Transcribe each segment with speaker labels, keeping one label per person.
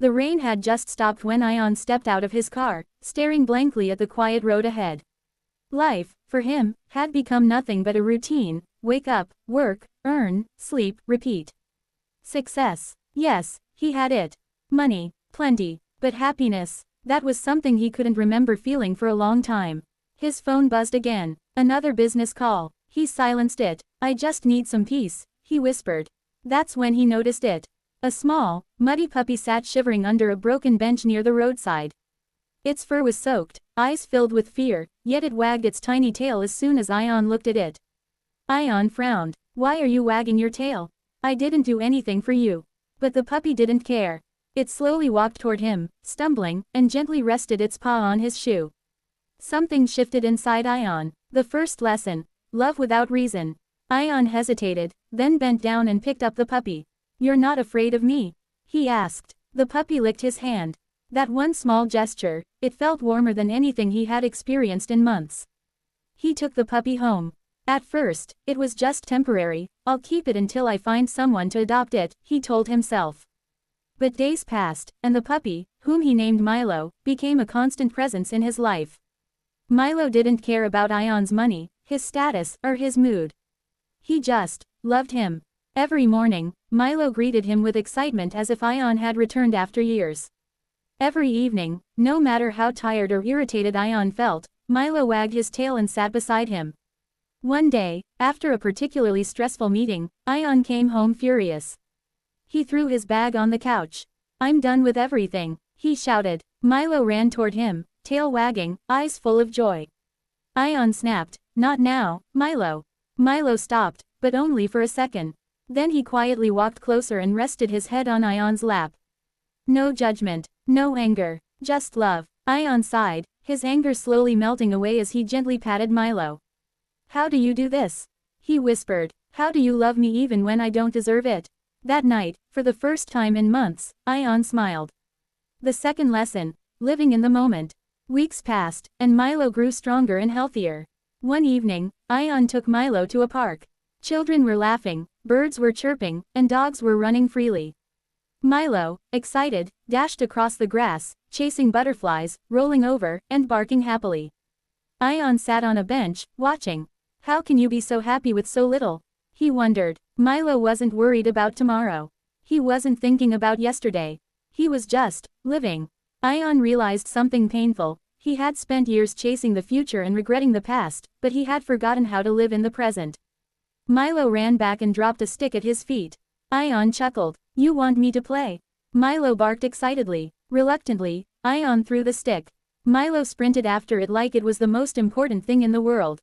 Speaker 1: The rain had just stopped when Ion stepped out of his car, staring blankly at the quiet road ahead. Life, for him, had become nothing but a routine: wake up, work, earn, sleep, repeat. Success. Yes, he had it. Money, plenty. But happiness, that was something he couldn't remember feeling for a long time. His phone buzzed again. Another business call. He silenced it. "I just need some peace," he whispered. That's when he noticed it. A small, muddy puppy sat shivering under a broken bench near the roadside. Its fur was soaked, eyes filled with fear, yet it wagged its tiny tail as soon as Ion looked at it. Ion frowned. "Why are you wagging your tail? I didn't do anything for you." But the puppy didn't care. It slowly walked toward him, stumbling, and gently rested its paw on his shoe. Something shifted inside Ion. The first lesson: love without reason. Ion hesitated, then bent down and picked up the puppy. "You're not afraid of me?" he asked. The puppy licked his hand. That one small gesture, it felt warmer than anything he had experienced in months. He took the puppy home. "At first, it was just temporary. I'll keep it until I find someone to adopt it," he told himself. But days passed, and the puppy, whom he named Milo, became a constant presence in his life. Milo didn't care about Ion's money, his status, or his mood. He just loved him. Every morning, Milo greeted him with excitement as if Ion had returned after years. Every evening, no matter how tired or irritated Ion felt, Milo wagged his tail and sat beside him. One day, after a particularly stressful meeting, Ion came home furious. He threw his bag on the couch. "I'm done with everything," he shouted. Milo ran toward him, tail wagging, eyes full of joy. Ion snapped, "Not now, Milo." Milo stopped, but only for a second. Then he quietly walked closer and rested his head on Ion's lap. No judgment, no anger, just love. Ion sighed, his anger slowly melting away as he gently patted Milo. "How do you do this?" he whispered. "How do you love me even when I don't deserve it?" That night, for the first time in months, Ion smiled. The second lesson: living in the moment. Weeks passed, and Milo grew stronger and healthier. One evening, Ion took Milo to a park. Children were laughing, birds were chirping, and dogs were running freely. Milo, excited, dashed across the grass, chasing butterflies, rolling over, and barking happily. Ion sat on a bench, watching. "How can you be so happy with so little?" he wondered. Milo wasn't worried about tomorrow. He wasn't thinking about yesterday. He was just living. Ion realized something painful. He had spent years chasing the future and regretting the past, but he had forgotten how to live in the present. Milo ran back and dropped a stick at his feet. Ion chuckled. "You want me to play?" Milo barked excitedly. Reluctantly, Ion threw the stick. Milo sprinted after it like it was the most important thing in the world.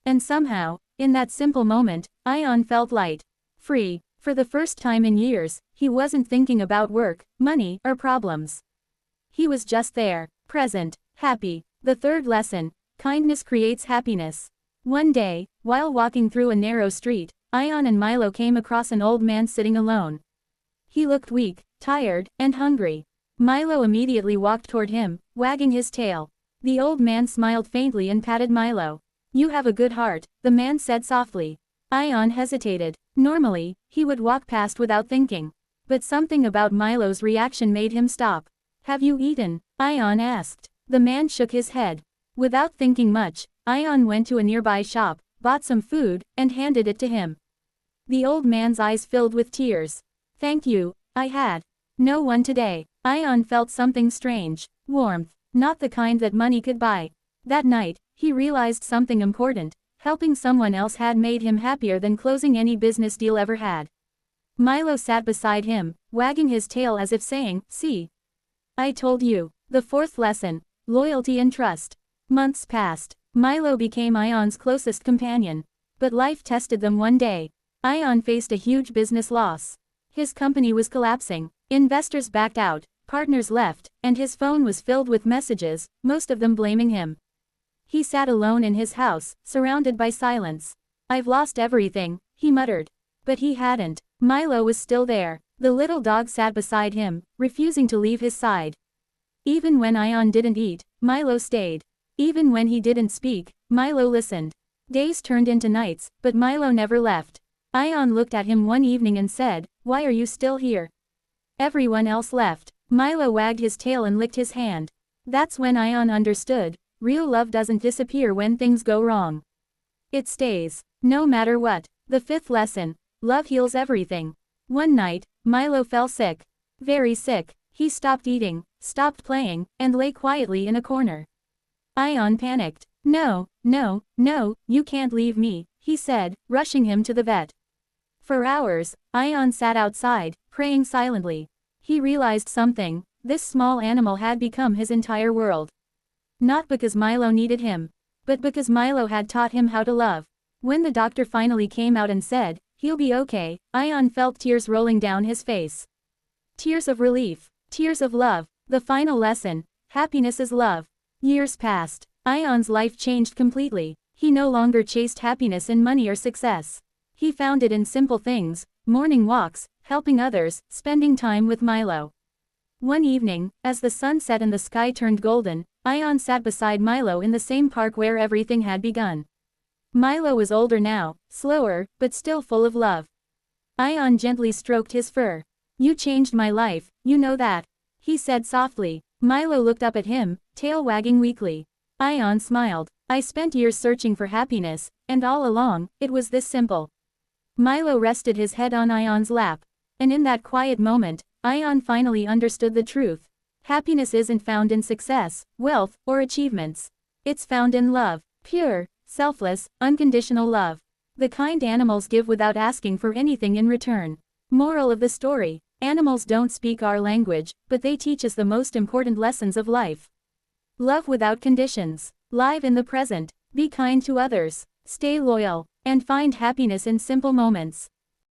Speaker 1: And somehow, in that simple moment, Ion felt light. Free. For the first time in years, he wasn't thinking about work, money, or problems. He was just there, present, happy. The third lesson: kindness creates happiness. One day, while walking through a narrow street, Ion and Milo came across an old man sitting alone. He looked weak, tired, and hungry. Milo immediately walked toward him, wagging his tail. The old man smiled faintly and patted Milo. "You have a good heart," the man said softly. Ion hesitated. Normally, he would walk past without thinking. But something about Milo's reaction made him stop. "Have you eaten?" Ion asked. The man shook his head. Without thinking much, Ion went to a nearby shop, bought some food, and handed it to him. The old man's eyes filled with tears. "Thank you, I had no one today." Ion felt something strange. Warmth. Not the kind that money could buy. That night, he realized something important. Helping someone else had made him happier than closing any business deal ever had. Milo sat beside him, wagging his tail as if saying, "See? I told you." The fourth lesson: loyalty and trust. Months passed. Milo became Ion's closest companion. But life tested them one day. Ion faced a huge business loss. His company was collapsing. Investors backed out, partners left, and his phone was filled with messages, most of them blaming him. He sat alone in his house, surrounded by silence. "I've lost everything," he muttered. But he hadn't. Milo was still there. The little dog sat beside him, refusing to leave his side. Even when Ion didn't eat, Milo stayed. Even when he didn't speak, Milo listened. Days turned into nights, but Milo never left. Ion looked at him one evening and said, "Why are you still here? Everyone else left." Milo wagged his tail and licked his hand. That's when Ion understood, real love doesn't disappear when things go wrong. It stays, no matter what. The fifth lesson, love heals everything. One night, Milo fell sick. Very sick. He stopped eating, stopped playing, and lay quietly in a corner. Ion panicked. No, no, no, you can't leave me, he said, rushing him to the vet. For hours, Ion sat outside, praying silently. He realized something, this small animal had become his entire world. Not because Milo needed him, but because Milo had taught him how to love. When the doctor finally came out and said, "He'll be okay," Ion felt tears rolling down his face. Tears of relief, tears of love. The final lesson, happiness is love. Years passed. Ion's life changed completely. He no longer chased happiness in money or success. He found it in simple things, morning walks, helping others, spending time with Milo. One evening, as the sun set and the sky turned golden, Ion sat beside Milo in the same park where everything had begun. Milo was older now, slower, but still full of love. Ion gently stroked his fur. "You changed my life, you know that," he said softly. Milo looked up at him, tail wagging weakly. Ion smiled. "I spent years searching for happiness, and all along, it was this simple." Milo rested his head on Ion's lap. And in that quiet moment, Ion finally understood the truth. Happiness isn't found in success, wealth, or achievements. It's found in love. Pure, selfless, unconditional love. The kind animals give without asking for anything in return. Moral of the story: animals don't speak our language, but they teach us the most important lessons of life. Love without conditions. Live in the present. Be kind to others. Stay loyal. And find happiness in simple moments.